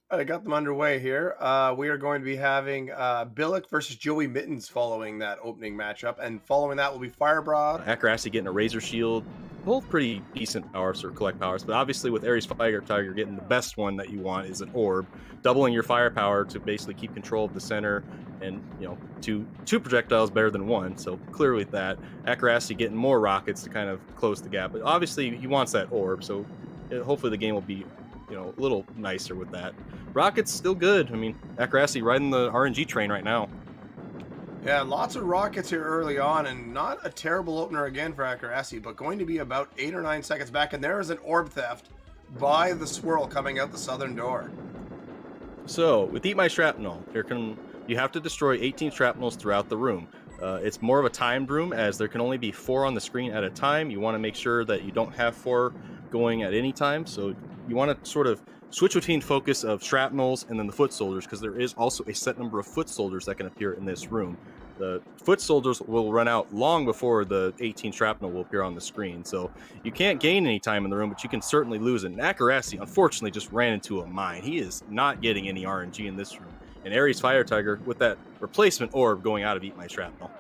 I got them underway here. We are going to be having Billick versus Joey Mittens following that opening matchup, and following that will be Firebra. Akerasi getting a Razor Shield, both pretty decent powers or collect powers, but obviously with Ariesfiretiger getting the best one that you want is an orb, doubling your firepower to basically keep control of the center, and two projectiles better than one. So clearly with that, Akerasi getting more rockets to kind of close the gap, but obviously he wants that orb, so hopefully the game will be a little nicer with that. Rockets still good. I mean, Akerasi riding the RNG train right now. Yeah, lots of rockets here early on, and not a terrible opener again for Akerasi, but going to be about 8 or 9 seconds back, and there is an orb theft by the swirl coming out the southern door. So, with Eat My Shrapnel, you have to destroy 18 shrapnels throughout the room. It's more of a timed room as there can only be 4 on the screen at a time. You want to make sure that you don't have 4 going at any time. So you want to sort of switch between focus of shrapnels and then the foot soldiers, because there is also a set number of foot soldiers that can appear in this room. The foot soldiers will run out long before the 18 shrapnel will appear on the screen. So you can't gain any time in the room, but you can certainly lose it. And Akerasi, unfortunately, just ran into a mine. He is not getting any RNG in this room. And Ariesfiretiger, with that replacement orb going out of Eat My Shrapnel.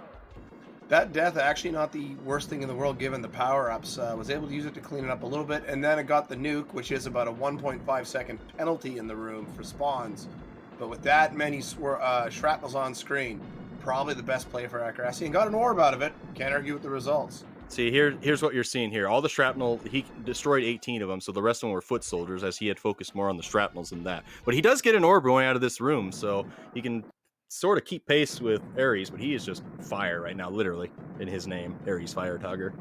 That death, actually not the worst thing in the world given the power-ups. Was able to use it to clean it up a little bit, and then it got the nuke, which is about a 1.5-second penalty in the room for spawns. But with that many shrapnels on screen, probably the best play for Akerasi, and got an orb out of it. Can't argue with the results. See, here's what you're seeing here. All the shrapnel, he destroyed 18 of them, so the rest of them were foot soldiers, as he had focused more on the shrapnels than that. But he does get an orb going out of this room, so he can sort of keep pace with Ares, but he is just fire right now, literally, in his name, Ariesfiretiger.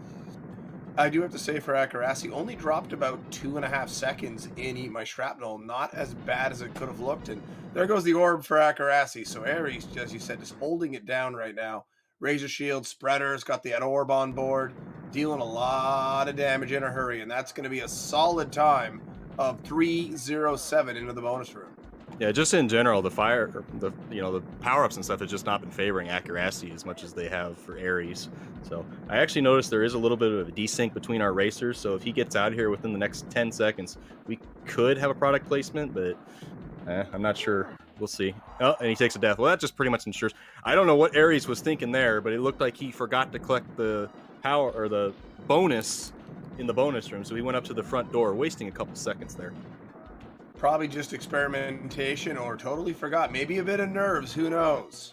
I do have to say for Akerasi, only dropped about 2.5 seconds in Eat My Shrapnel. Not as bad as it could have looked. And there goes the orb for Akerasi. So Ares, as you said, just holding it down right now. Razor Shield, Spreaders, got the orb on board, dealing a lot of damage in a hurry. And that's going to be a solid time of 307 into the bonus room. Yeah, just in general, the power ups and stuff has just not been favoring Akerasi as much as they have for Ares. So I actually noticed there is a little bit of a desync between our racers. So if he gets out of here within the next 10 seconds, we could have a product placement, but I'm not sure. We'll see. Oh, and he takes a death. Well, that just pretty much ensures. I don't know what Ares was thinking there, but it looked like he forgot to collect the power or the bonus in the bonus room. So he went up to the front door, wasting a couple seconds there. Probably just experimentation or totally forgot. Maybe a bit of nerves. Who knows?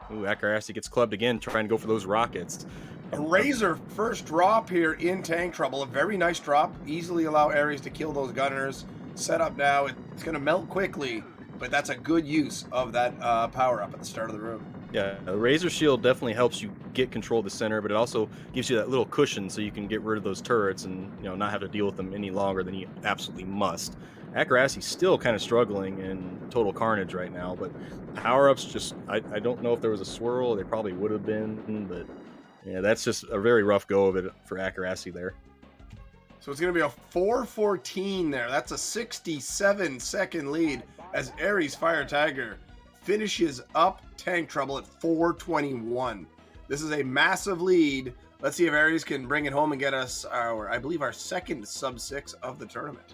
Ooh, Akerasi gets clubbed again, trying to go for those rockets. A Razor first drop here in tank trouble. A very nice drop. Easily allow Ares to kill those gunners. Set up now. It's going to melt quickly, but that's a good use of that power up at the start of the room. Yeah, the Razor Shield definitely helps you get control of the center, but it also gives you that little cushion so you can get rid of those turrets and not have to deal with them any longer than you absolutely must. Akerasi's still kind of struggling in total carnage right now, but power-ups just I don't know if there was a swirl. They probably would have been, but yeah, that's just a very rough go of it for Akerasi there. So it's going to be a 4:14 there. That's a 67-second lead as Ariesfiretiger finishes up tank trouble at 4:21. This is a massive lead. Let's see if Ares can bring it home and get us I believe our second sub-6 of the tournament.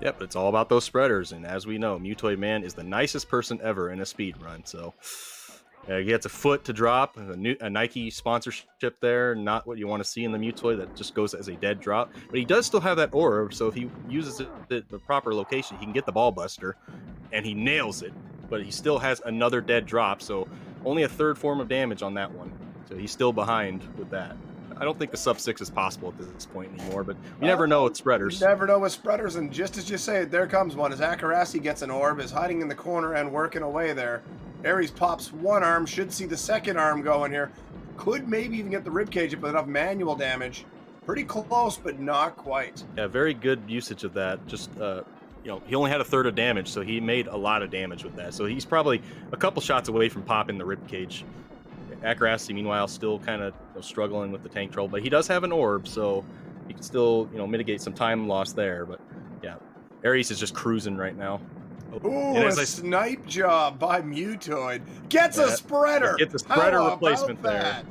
Yep, but it's all about those spreaders, and as we know, Mutoid Man is the nicest person ever in a speed run. So he gets a foot to drop, a Nike sponsorship there, not what you want to see in the Mutoid. That just goes as a dead drop. But he does still have that orb, so if he uses it at the proper location, he can get the ball buster, and he nails it. But he still has another dead drop, so only a third form of damage on that one. So he's still behind with that. I don't think the sub-6 is possible at this point anymore, but you never know with spreaders. You never know with spreaders, and just as you say it, there comes one. As Akerasi gets an orb, is hiding in the corner and working away there. Ares pops one arm, should see the second arm going here. Could maybe even get the ribcage with enough manual damage. Pretty close, but not quite. Yeah, very good usage of that. Just, he only had a third of damage, so he made a lot of damage with that. So he's probably a couple shots away from popping the ribcage. Akerasi, meanwhile, still kind of struggling with the tank troll, but he does have an orb, so he can still mitigate some time loss there. But yeah, Ares is just cruising right now. Ooh, a snipe job by Mutoid. Gets a spreader. Gets a spreader replacement there.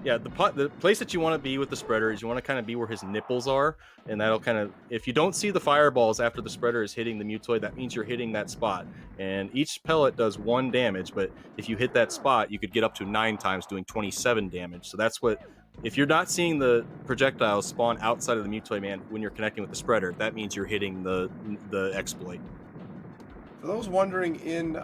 Yeah, the place that you want to be with the spreader is you want to kind of be where his nipples are, and that'll kind of, if you don't see the fireballs after the spreader is hitting the mutoid, that means you're hitting that spot. And each pellet does 1 damage, but if you hit that spot, you could get up to 9 times, doing 27 damage. So that's what. If you're not seeing the projectiles spawn outside of the mutoid man when you're connecting with the spreader, that means you're hitting the exploit. For those wondering in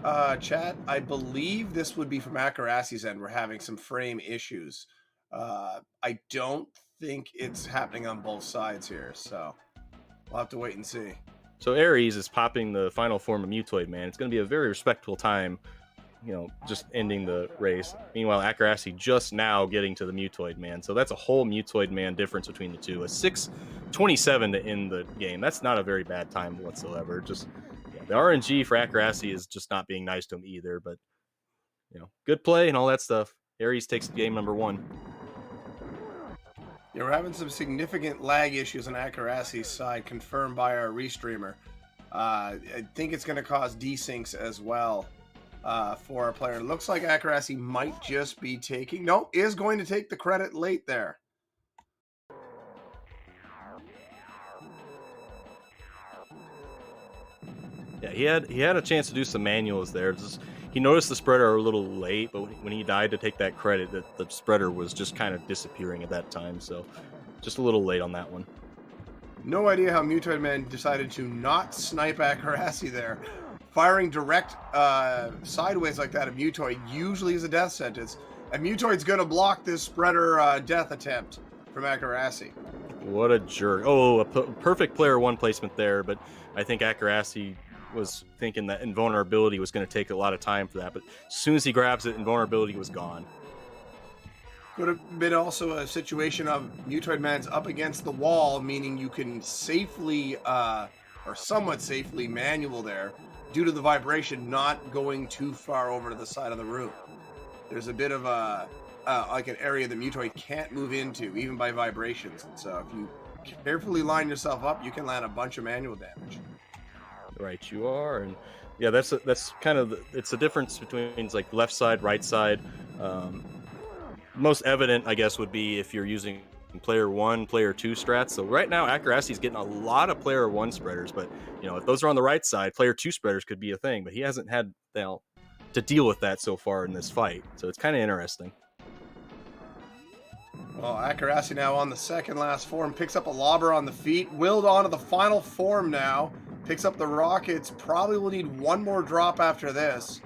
chat, I believe this would be from Akerasi's end. We're having some frame issues. I don't think it's happening on both sides here, so we'll have to wait and see. So Ares is popping the final form of mutoid man. It's going to be a very respectful time, just ending the race. Meanwhile, Akerasi just now getting to the mutoid man. So that's a whole mutoid man difference between the two. A 6:27 to end the game. That's not a very bad time whatsoever. Just the RNG for Akerasi is just not being nice to him either. But good play and all that stuff. Ares takes game number 1. Yeah, we're having some significant lag issues on Akerasi's side, confirmed by our restreamer. I think it's going to cause desyncs as well for our player. It looks like Akerasi might just be taking, no, is going to take the credit late there. Yeah, he had a chance to do some manuals there. He noticed the spreader a little late, but when he died to take that credit, that the spreader was just kind of disappearing at that time. So just a little late on that one. No idea how Mutoid Man decided to not snipe Akerasi there. Firing direct sideways like that at Mutoid usually is a death sentence. And Mutoid's going to block this spreader death attempt from Akerasi. What a jerk. Oh, perfect player 1 placement there, but I think Akerasi was thinking that invulnerability was going to take a lot of time for that, but as soon as he grabs it, invulnerability was gone. Could have been also a situation of Mutoid Man's up against the wall, meaning you can safely, or somewhat safely, manual there due to the vibration not going too far over to the side of the room. There's a bit of a like an area that Mutoid can't move into, even by vibrations. And so if you carefully line yourself up, you can land a bunch of manual damage. Right, you are, and yeah, that's kind of it's a difference between like left side, right side. Most evident, I guess, would be if you're using player 1, player 2 strats. So right now, Akerasi's getting a lot of player 1 spreaders, but if those are on the right side, player 2 spreaders could be a thing. But he hasn't had to deal with that so far in this fight, so it's kind of interesting. Well, Akerasi now on the second last form, picks up a lobber on the feet, willed onto the final form now, picks up the rockets, probably will need one more drop after this.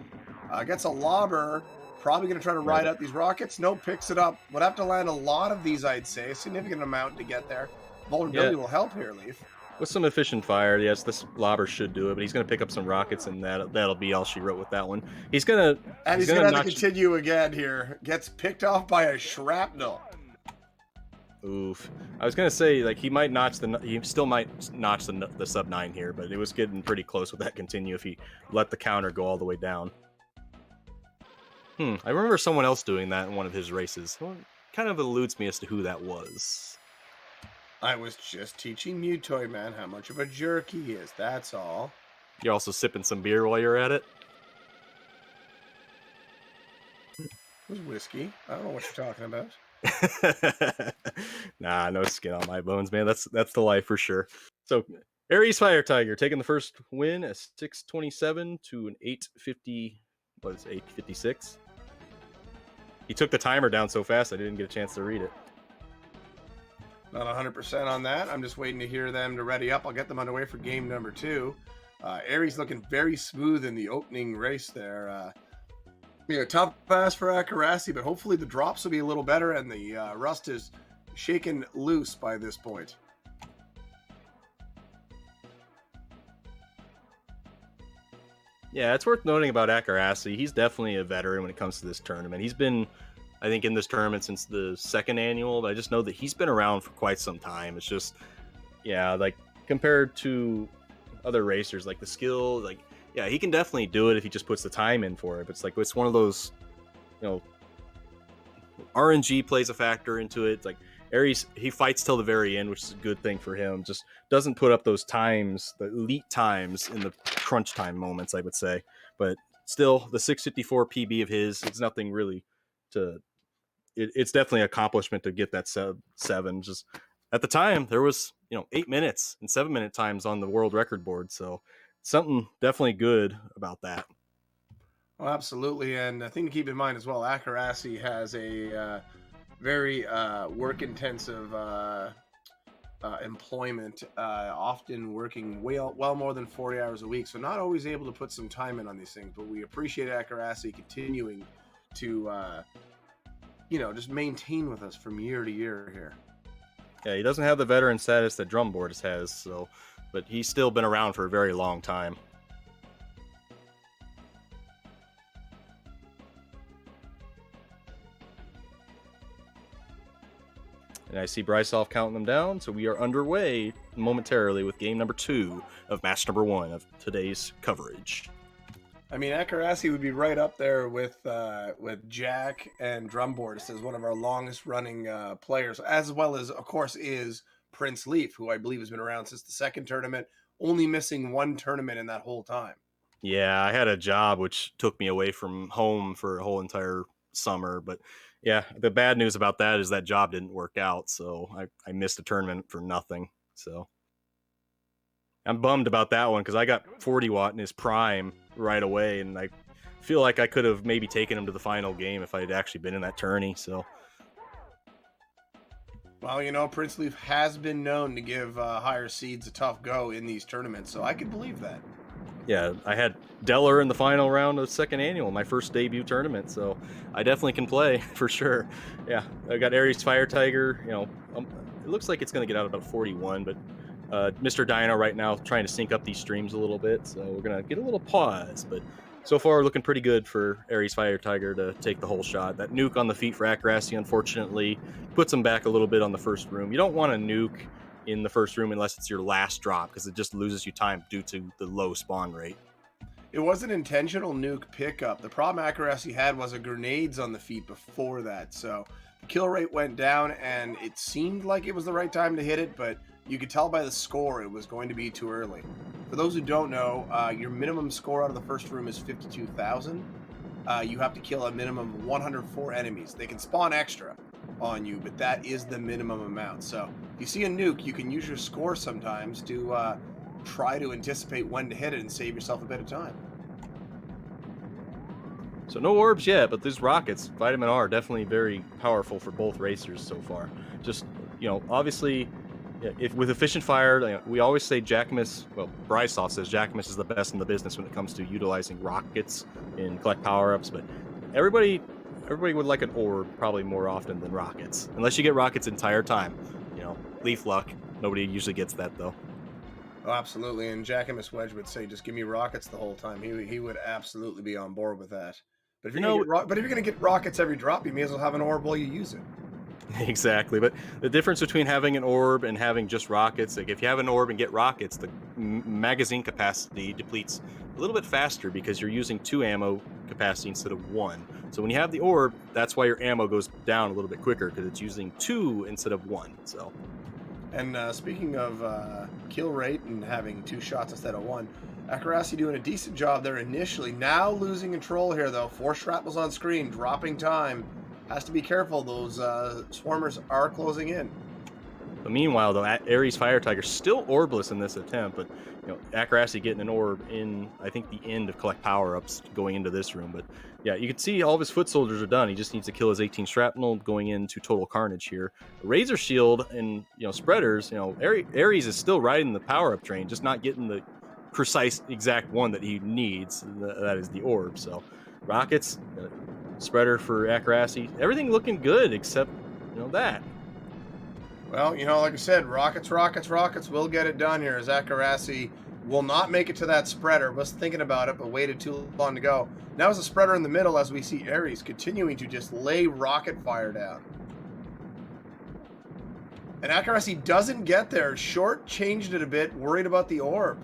Gets a lobber, probably going to try to ride out these rockets. No, picks it up. Would have to land a lot of these, I'd say, a significant amount to get there. Vulnerability will help here, Leaf. With some efficient fire, yes, this lobber should do it, but he's going to pick up some rockets, and that'll be all she wrote with that one. He's going to have to continue again here. Gets picked off by a shrapnel. Oof. I was gonna say, like, he still might notch the sub 9 here, but it was getting pretty close with that continue if he let the counter go all the way down. I remember someone else doing that in one of his races. Well, kind of eludes me as to who that was. I was just teaching Mutoid Man how much of a jerk he is, that's all. You're also sipping some beer while you're at it? It was whiskey. I don't know what you're talking about. Nah, no skin on my bones, man. That's the life for sure. So Ariesfiretiger taking the first win, a 6:27 to an 8:50. What is 8:56? He took the timer down so fast I didn't get a chance to read it. Not 100% on that. I'm just waiting to hear them to ready up. I'll get them underway for game number 2. Aries looking very smooth in the opening race there. Tough pass for Akerasi, but hopefully the drops will be a little better and the rust is shaken loose by this point. Yeah, it's worth noting about Akerasi. He's definitely a veteran when it comes to this tournament. He's been, I think, in this tournament since the second annual, but I just know that he's been around for quite some time. It's just, like, compared to other racers, like the skill, like, yeah, he can definitely do it if he just puts the time in for it. But it's one of those, RNG plays a factor into it. It's like Aries, he fights till the very end, which is a good thing for him. Just doesn't put up those times, the elite times in the crunch time moments, I would say. But still, the 6:54 PB of his, it's nothing really to it's definitely an accomplishment to get that seven. Just at the time, there was 8 minutes and 7 minute times on the world record board, so something definitely good about that. Oh, absolutely. And a thing to keep in mind as well, Akerasi has a very work intensive employment, often working well more than 40 hours a week. So not always able to put some time in on these things, but we appreciate Akerasi continuing to, just maintain with us from year to year here. Yeah, he doesn't have the veteran status that Drumboard has, so but he's still been around for a very long time. And I see Brysoff counting them down, so we are underway momentarily with game number 2 of match number 1 of today's coverage. I mean, Akerasi would be right up there with Jack and Drumboard as one of our longest running players, as well as, of course, is Prince Leaf, who I believe has been around since the second tournament, only missing one tournament in that whole time. Yeah, I had a job which took me away from home for a whole entire summer, but yeah, the bad news about that is that job didn't work out, so I missed a tournament for nothing. So I'm bummed about that one because I got 40 watt in his prime right away, and I feel like I could have maybe taken him to the final game if I had actually been in that tourney. So, well, Prince Leaf has been known to give higher seeds a tough go in these tournaments, so I could believe that. yeah, I had Deller in the final round of second annual, my first debut tournament, so I definitely can play for sure. Yeah, I got Ariesfiretiger. It looks like it's going to get out about 41, but Mr. Dino right now trying to sync up these streams a little bit, so we're going to get a little pause, but so far looking pretty good for Ariesfiretiger to take the whole shot. That nuke on the feet for Akerasi, unfortunately, puts him back a little bit on the first room. You don't want to nuke in the first room unless it's your last drop, because it just loses you time due to the low spawn rate. It was an intentional nuke pickup. The problem Akerasi had was a grenades on the feet before that, so the kill rate went down, and it seemed like it was the right time to hit it, but you could tell by the score it was going to be too early. For those who don't know, your minimum score out of the first room is 52,000. You have to kill a minimum of 104 enemies. They can spawn extra on you, but that is the minimum amount. So if you see a nuke, you can use your score sometimes to try to anticipate when to hit it and save yourself a bit of time. So no orbs yet, but these rockets, Vitamin R, definitely very powerful for both racers so far. Just, obviously, if with efficient fire, we always say Jackamus, well, Brysoff says Jackamus is the best in the business when it comes to utilizing rockets in collect power-ups, but everybody would like an orb probably more often than rockets, unless you get rockets entire time. Leaf luck. Nobody usually gets that, though. Oh, absolutely. And Jackamus Wedge would say, just give me rockets the whole time. He would absolutely be on board with that. But if you're going to get rockets every drop, you may as well have an orb while you use it. Exactly, but the difference between having an orb and having just rockets, like if you have an orb and get rockets, the magazine capacity depletes a little bit faster because you're using 2 ammo capacity instead of 1. So when you have the orb, that's why your ammo goes down a little bit quicker, because it's using 2 instead of 1. So. And speaking of kill rate and having 2 shots instead of 1, Akerasi doing a decent job there initially. Now losing control here, though. 4 shrapnels on screen, dropping time. Has to be careful. Those swarmers are closing in. But meanwhile, though, Ariesfiretiger still orbless in this attempt, but Akerasi getting an orb in, I think, the end of collect power-ups going into this room. But yeah, you can see all of his foot soldiers are done. He just needs to kill his 18 shrapnel going into total carnage here. Razor shield and spreaders. Ares is still riding the power-up train, just not getting the precise exact one that he needs. That is the orb. So rockets, spreader for Akerasi, everything looking good except that. Well, like I said, rockets will get it done here, as Akerasi will not make it to that spreader. Was thinking about it, but waited too long to go. Now is a spreader in the middle as we see Ares continuing to just lay rocket fire down. And Akerasi doesn't get there. Short changed it a bit, worried about the orb.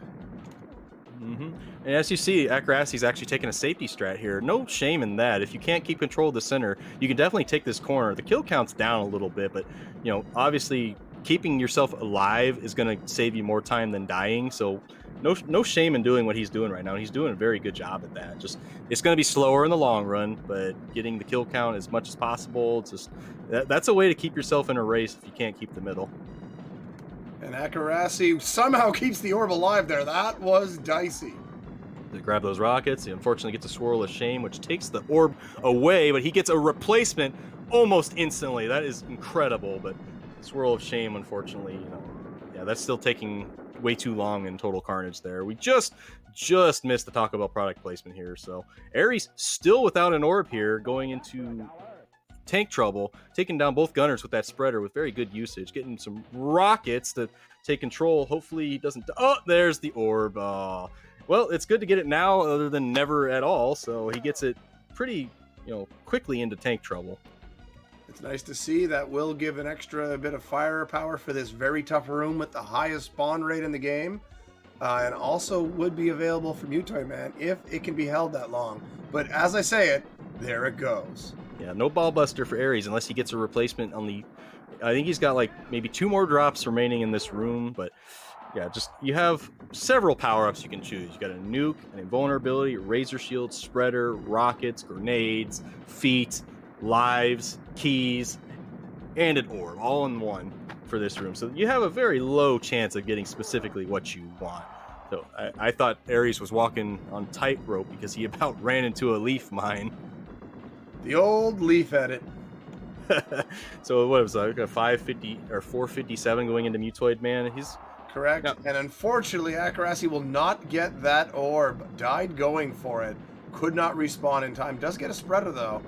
Mm-hmm. And as you see, Akerasi's actually taking a safety strat here. No shame in that. If you can't keep control of the center, you can definitely take this corner. The kill count's down a little bit, but obviously keeping yourself alive is going to save you more time than dying. So no shame in doing what he's doing right now. He's doing a very good job at that. Just it's going to be slower in the long run, but getting the kill count as much as possible. It's just that's a way to keep yourself in a race if you can't keep the middle. And Akerasi somehow keeps the orb alive there. That was dicey. To grab those rockets, he unfortunately gets a swirl of shame, which takes the orb away, but he gets a replacement almost instantly. That is incredible, but swirl of shame, unfortunately, yeah, that's still taking way too long in total carnage there. We just missed the Taco Bell product placement here. So Ares still without an orb here, going into tank trouble, taking down both gunners with that spreader with very good usage, getting some rockets to take control. Hopefully he doesn't. Oh, there's the orb. Well, it's good to get it now other than never at all. So he gets it pretty, quickly into tank trouble. It's nice to see. That will give an extra bit of firepower for this very tough room with the highest spawn rate in the game. And also would be available for Mutoid Man if it can be held that long. But as I say it, there it goes. Yeah, no ball buster for Ares unless he gets a replacement on the... I think he's got like maybe 2 more drops remaining in this room, but yeah, just you have several power-ups you can choose. You got a nuke, an invulnerability, razor shield, spreader, rockets, grenades, feet, lives, keys, and an orb, all in one for this room. So you have a very low chance of getting specifically what you want. So I thought Ares was walking on tightrope because he about ran into a leaf mine. The old leaf edit. So what was that, like a 550 or 457 going into Mutoid Man? He's correct. No. And unfortunately, Akerasi will not get that orb. Died going for it. Could not respawn in time. Does get a spreader though.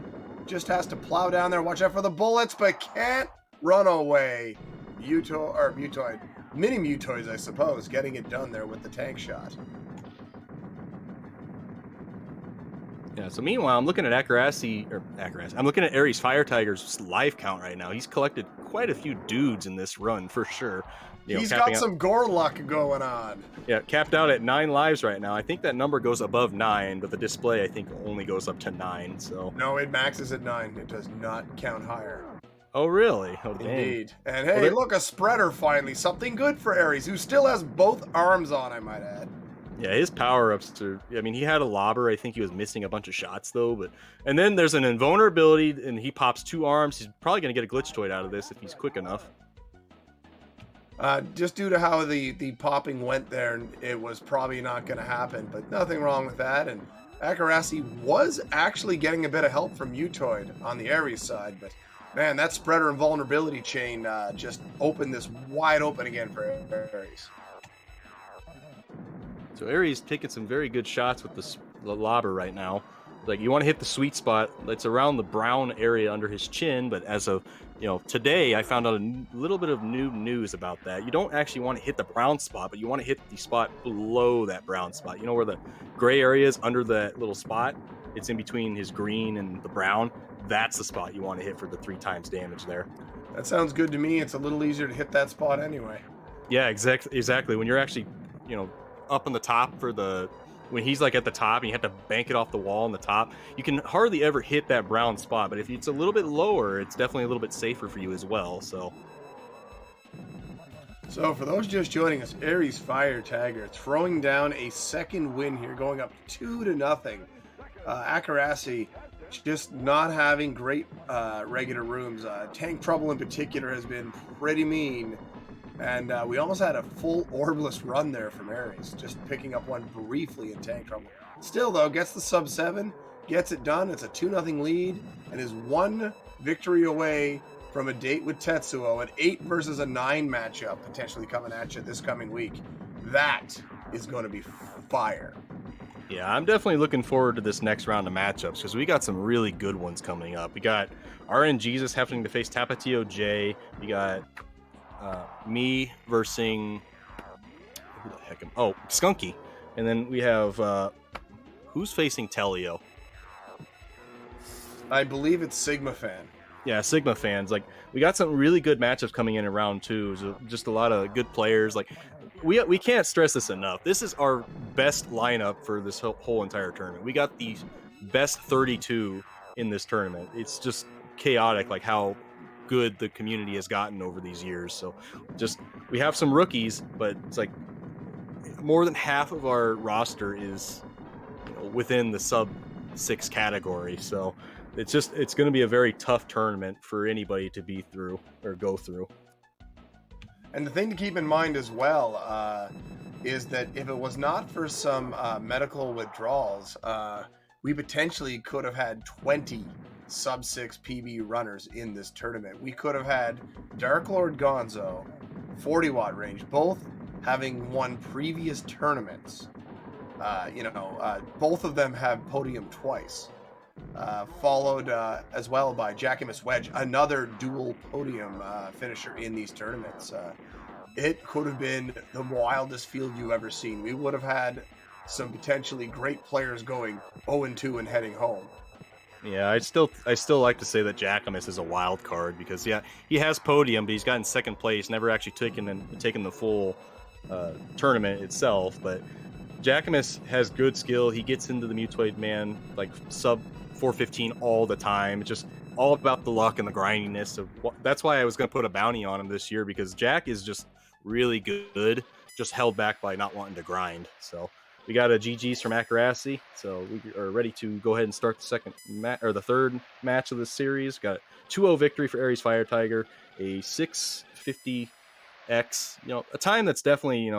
Just has to plow down there. Watch out for the bullets, but can't run away. Mutoid. Mini Mutoids, I suppose, getting it done there with the tank shot. Yeah, so meanwhile, I'm looking at Akerasi. I'm looking at Ariesfiretiger's life count right now. He's collected quite a few dudes in this run, for sure. He's got some gore luck going on. Yeah, capped out at 9 lives right now. I think that number goes above 9, but the display, I think, only goes up to 9, so... No, it maxes at 9. It does not count higher. Oh, really? Oh, dang. Indeed. And hey, look, a spreader finally. Something good for Ares, who still has both arms on, I might add. Yeah, his power-ups he had a lobber. I think he was missing a bunch of shots, though. And then there's an invulnerability, and he pops 2 arms. He's probably going to get a glitch toid out of this if he's quick enough. Just due to how the popping went there, it was probably not going to happen. But nothing wrong with that. And Akerasi was actually getting a bit of help from Mutoid on the Ares side. But, man, that spreader and vulnerability chain just opened this wide open again for Ares. So Ares taking some very good shots with the lobber right now. Like, you want to hit the sweet spot that's around the brown area under his chin, but as of today, I found out a little bit of new news about that. You don't actually want to hit the brown spot, but you want to hit the spot below that brown spot. You know where the gray area is under that little spot? It's in between his green and the brown. That's the spot you want to hit for the 3 times damage there. That sounds good to me. It's a little easier to hit that spot anyway. Yeah, exactly. When you're actually, up on the top when he's like at the top and you have to bank it off the wall on the top, you can hardly ever hit that brown spot. But if it's a little bit lower, it's definitely a little bit safer for you as well. So for those just joining us, Ariesfiretiger throwing down a second win here, going up 2-0. Akerasi just not having great regular rooms. Tank trouble in particular has been pretty mean. And we almost had a full orbless run there from Ares, just picking up one briefly in tank trouble. Still, though, gets the sub-7, gets it done. It's a 2-0 lead, and is 1 victory away from a date with Tetsuo, an 8 versus a 9 matchup potentially coming at you this coming week. That is going to be fire. Yeah, I'm definitely looking forward to this next round of matchups because we got some really good ones coming up. We got RNGesus having to face Tapatio J. We got... me versus who the heck Skunky, and then we have who's facing Telio. I believe it's Sigma Fan. Yeah, Sigma Fans. Like, we got some really good matchups coming in round 2. So just a lot of good players. Like, we can't stress this enough. This is our best lineup for this whole entire tournament. We got the best 32 in this tournament. It's just chaotic, like how good the community has gotten over these years. So just we have some rookies, but it's like more than half of our roster is within the sub 6 category. So it's going to be a very tough tournament for anybody to be through or go through. And the thing to keep in mind as well is that if it was not for some medical withdrawals, we potentially could have had 20 sub 6 PB runners in this tournament. We could have had Dark Lord Gonzo, 40 watt range, both having won previous tournaments. Both of them have podium twice. Followed as well by Jackamus Wedge, another dual podium finisher in these tournaments. It could have been the wildest field you've ever seen. We would have had some potentially great players going 0-2 and heading home. Yeah, I still like to say that Jackamus is a wild card because he has podium, but he's gotten second place, never actually taken the full tournament itself. But Jackamus has good skill. He gets into the Mutoid Man like sub 415 all the time. It's just all about the luck and the grindiness of that's why I was going to put a bounty on him this year, because Jack is just really good, just held back by not wanting to grind. So we got a GG's from Akerasi, so we are ready to go ahead and start the third match of the series. Got a 2-0 victory for Ariesfiretiger, a 650X, a time that's definitely,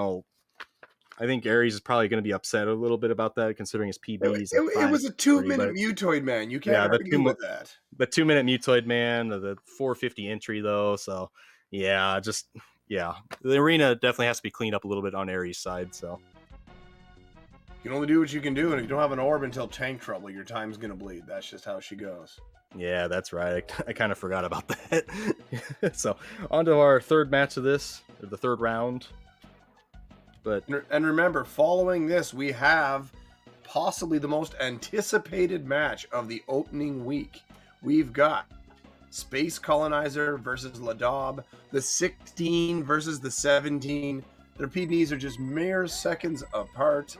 I think Aries is probably going to be upset a little bit about that, considering his PBs. It was a 2-minute Mutoid Man. You can't argue with that. The 2-minute Mutoid Man, the 450 entry though. So the arena definitely has to be cleaned up a little bit on Aries' side. So you can only do what you can do, and if you don't have an orb until tank trouble, your time's gonna bleed. That's just how she goes. Yeah, that's right. I kind of forgot about that. So on to our third match of this, or the third round. And remember, following this, we have possibly the most anticipated match of the opening week. We've got Space Colonizer versus Ladob, the 16 versus the 17. Their PBs are just mere seconds apart,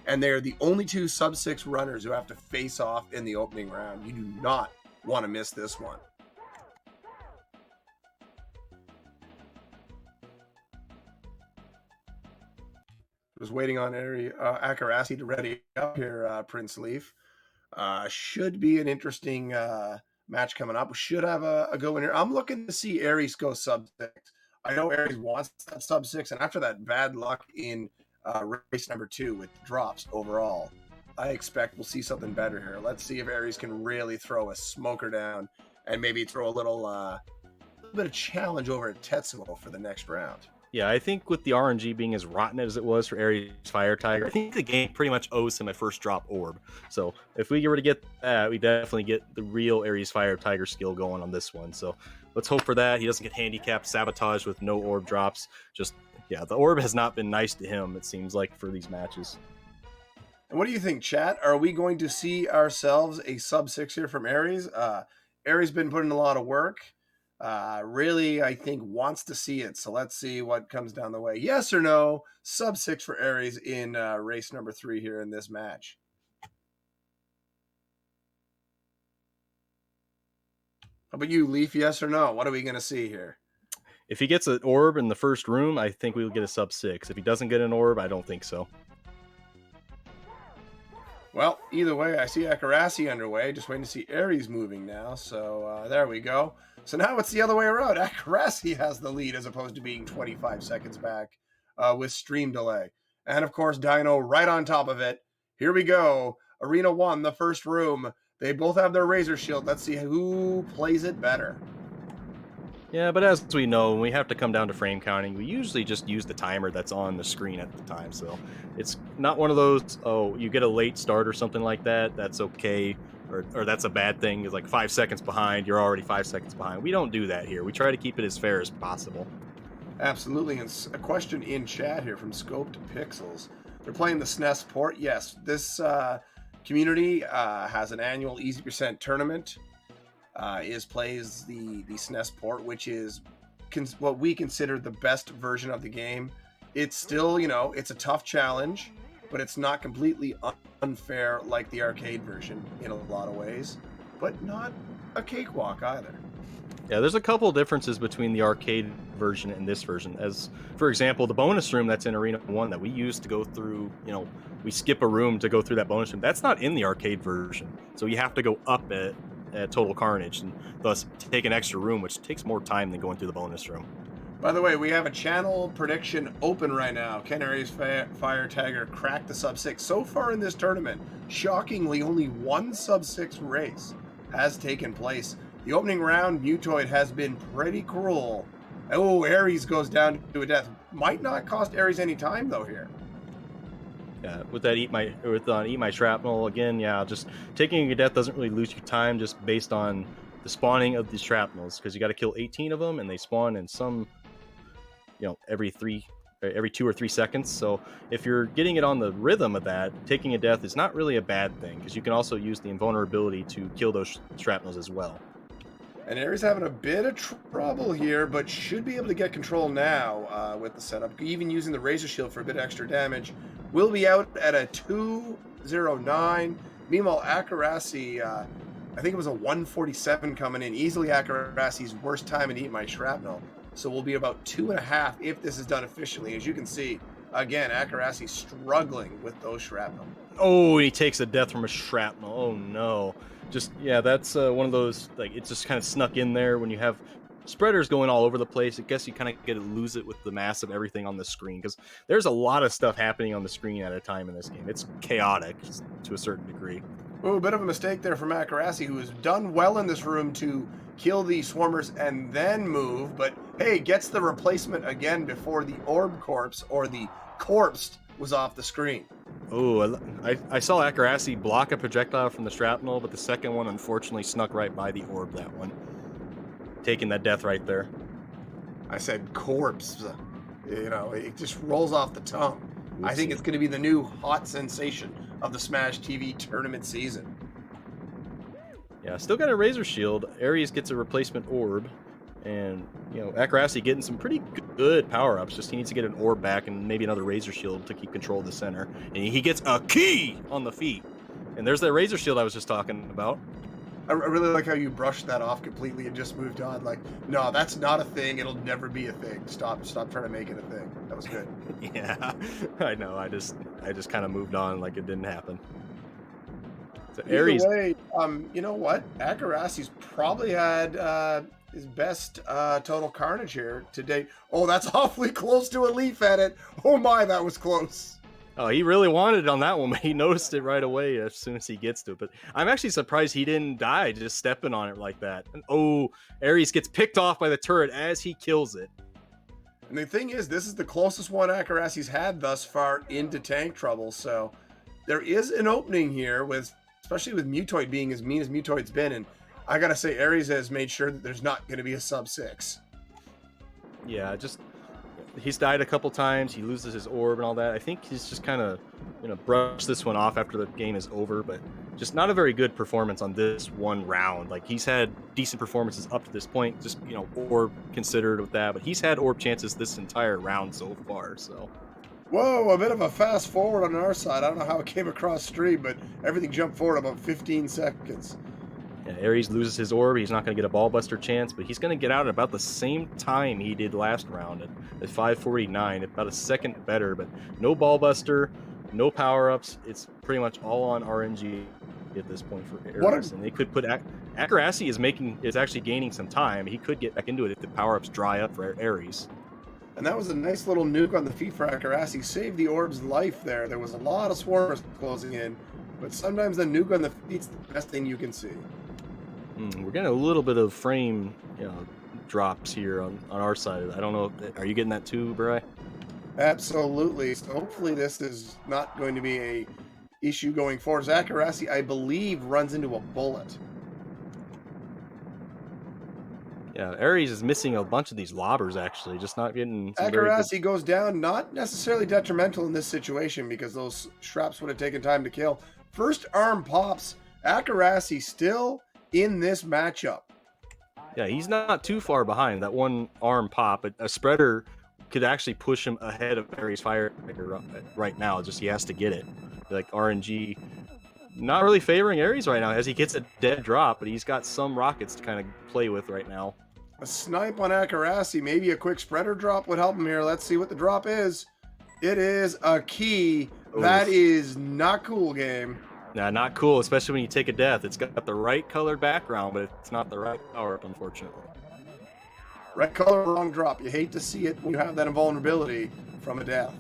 and they're the only two sub 6 runners who have to face off in the opening round. You do not want to miss this one. Was waiting on Akerasi to ready up here, Prince Leaf. Should be an interesting match coming up. We should have a go in here. I'm looking to see Aries go sub 6. I know Aries wants that sub 6, and after that bad luck in race number 2 with drops overall, I expect we'll see something better here. Let's see if Aries can really throw a smoker down and maybe throw a little bit of challenge over at Tetsuo for the next round. Yeah, I think with the RNG being as rotten as it was for Ariesfiretiger, I think the game pretty much owes him a first drop orb. So if we were to get that, we definitely get the real Ariesfiretiger skill going on this one. So let's hope for that. He doesn't get handicapped, sabotaged with no orb drops. The orb has not been nice to him, it seems like, for these matches. And what do you think, chat? Are we going to see ourselves a sub 6 here from Aries? Aries been putting a lot of work. Really, I think, wants to see it. So let's see what comes down the way. Yes or no, sub 6 for Aries in race number 3 here in this match. How about you, Leaf? Yes or no? What are we going to see here? If he gets an orb in the first room, I think we'll get a sub 6. If he doesn't get an orb, I don't think so. Well, either way, I see Akerasi underway. Just waiting to see Aries moving now. So there we go. So now it's the other way around. Akerasi has the lead as opposed to being 25 seconds back with stream delay. And of course, Dino right on top of it. Here we go. Arena 1, the first room. They both have their Razor Shield. Let's see who plays it better. Yeah, but as we know, when we have to come down to frame counting, we usually just use the timer that's on the screen at the time. So it's not one of those, oh, you get a late start or something like that, that's okay, or that's a bad thing. It's like 5 seconds behind, you're already 5 seconds behind. We don't do that here. We try to keep it as fair as possible. Absolutely. And a question in chat here from Scoped Pixels. They're playing the SNES port. Yes, this community has an annual Easy Percent tournament. Plays the SNES port, which is what we consider the best version of the game. It's still, it's a tough challenge, but it's not completely unfair like the arcade version in a lot of ways, but not a cakewalk either. Yeah, there's a couple differences between the arcade version and this version. As for example, the bonus room that's in Arena 1 that we use to go through, we skip a room to go through that bonus room. That's not in the arcade version. So you have to go up at Total Carnage and thus take an extra room, which takes more time than going through the bonus room. By the way, we have a channel prediction open right now. Can Ariesfiretiger crack the sub 6? So far in this tournament, shockingly, only one sub 6 race has taken place. The opening round, Mutoid has been pretty cruel. Oh, Ares goes down to a death. Might not cost Ares any time, though, here. Yeah, with that eat my shrapnel again. Yeah, just taking a death doesn't really lose you time, just based on the spawning of these shrapnels, because you got to kill 18 of them, and they spawn in some, every 2 or 3 seconds. So if you're getting it on the rhythm of that, taking a death is not really a bad thing, because you can also use the invulnerability to kill those shrapnels as well. And Ares having a bit of trouble here, but should be able to get control now with the setup. Even using the Razor Shield for a bit extra damage. Will be out at a 209. Meanwhile, Akerasi, I think it was a 147 coming in. Easily Akerasi's worst time in Eat My Shrapnel. So we'll be about 2.5 if this is done efficiently. As you can see, again, Akerasi struggling with those shrapnel. Oh, he takes a death from a shrapnel. Oh no. That's one of those, like, it just kind of snuck in there when you have spreaders going all over the place. I guess you kind of get to lose it with the mass of everything on the screen, because there's a lot of stuff happening on the screen at a time in this game. It's chaotic to a certain degree. Oh, a bit of a mistake there from Akerasi, who has done well in this room to kill the swarmers and then move, but hey, gets the replacement again before the orb corpse, or the corpse, was off the screen. Oh, I saw Akerasi block a projectile from the shrapnel, but the second one unfortunately snuck right by the orb, that one. Taking that death right there. I said corpse. It just rolls off the tongue. Oopsie. I think it's going to be the new hot sensation of the Smash TV tournament season. Yeah, still got a Razor Shield. Ares gets a replacement orb. And, Akerasi getting some pretty good power-ups. Just he needs to get an orb back and maybe another Razor Shield to keep control of the center. And he gets a key on the feet. And there's that Razor Shield I was just talking about. I really like how you brushed that off completely and just moved on. Like, no, that's not a thing. It'll never be a thing. Stop trying to make it a thing. That was good. Yeah, I know. I just kind of moved on like it didn't happen. So Either Ares. way, you know what? Akerasi's probably had his best total carnage here to date. Oh, that's awfully close to a leaf at it. Oh my, that was close. Oh, he really wanted it on that one, but he noticed it right away as soon as he gets to it. But I'm actually surprised he didn't die just stepping on it like that. And Ares gets picked off by the turret as he kills it. And the thing is, this is the closest one Akerasi's had thus far into tank trouble. So there is an opening here, especially with Mutoid being as mean as Mutoid's been. And I gotta say, Ares has made sure that there's not going to be a sub 6. Yeah, he's died a couple times. He loses his orb and all that. I think he's just kind of, brush this one off after the game is over, but just not a very good performance on this one round. Like, he's had decent performances up to this point, just, orb considered with that, but he's had orb chances this entire round so far, so. Whoa, a bit of a fast forward on our side. I don't know how it came across stream, but everything jumped forward about 15 seconds. Yeah, Ares loses his orb. He's not going to get a ball buster chance, but he's going to get out at about the same time he did last round at 5:49, about a second better, but no ball buster, no power-ups. It's pretty much all on RNG at this point for Ares. And they could put Akerasi is actually gaining some time. He could get back into it if the power-ups dry up for Ares. And that was a nice little nuke on the feet for Akerasi. Saved the orb's life there. There was a lot of swarmers closing in, but sometimes the nuke on the feet's the best thing you can see. We're getting a little bit of frame drops here on our side. I don't know. Are you getting that too, Bri? Absolutely. So hopefully this is not going to be a issue going forward. Akerasi, I believe, runs into a bullet. Yeah, Ares is missing a bunch of these lobbers, actually. Just not getting some Akerasi goes down, not necessarily detrimental in this situation because those shrapnels would have taken time to kill. First arm pops. Akerasi still in this matchup. Yeah, he's not too far behind. That one arm pop, but a spreader could actually push him ahead of Ariesfiretiger right now. Just he has to get it. Like RNG Not really favoring Ares right now as he gets a dead drop, but he's got some rockets to kind of play with right now. A snipe on Akerasi. Maybe a quick spreader drop would help him here. Let's see what the drop is. It is a key. That Oof. is not cool, game. Nah, not cool, especially when you take a death. It's got the right colored background, but it's not the right power up, unfortunately. Right color, wrong drop. You hate to see it when you have that invulnerability from a death.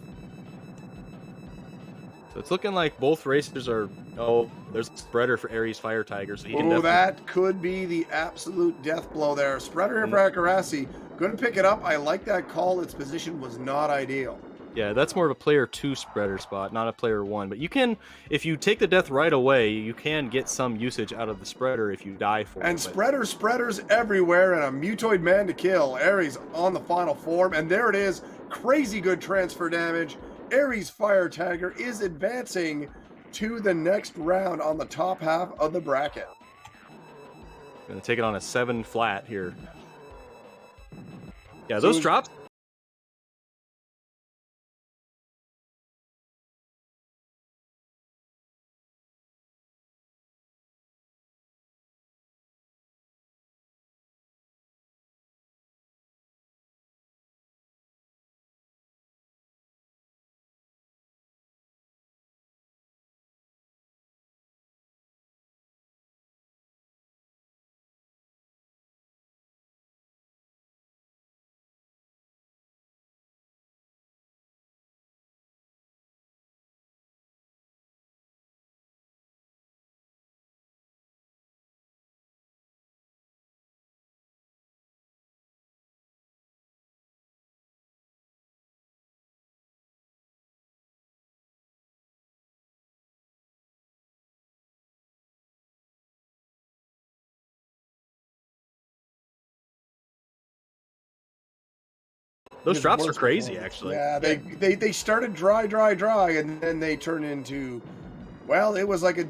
So it's looking like both racers are. Oh, there's a spreader for Ariesfiretiger, so he can Oh, definitely. that could be the absolute death blow there. Spreader here for Akerasi. Going to pick it up. I like that call. Its position was not ideal. Yeah, that's more of a player 2 spreader spot, not a player 1. But you can, if you take the death right away, you can get some usage out of the spreader if you die for And it. spreaders everywhere, and a mutoid man to kill. Ares on the final form, and there it is. Crazy good transfer damage. Ariesfiretiger is advancing to the next round on the top half of the bracket. Gonna take it on a 7 flat here. Yeah, So- those drops. Those drops are crazy, actually. Yeah, they started dry, and then they turned into, well, it was like a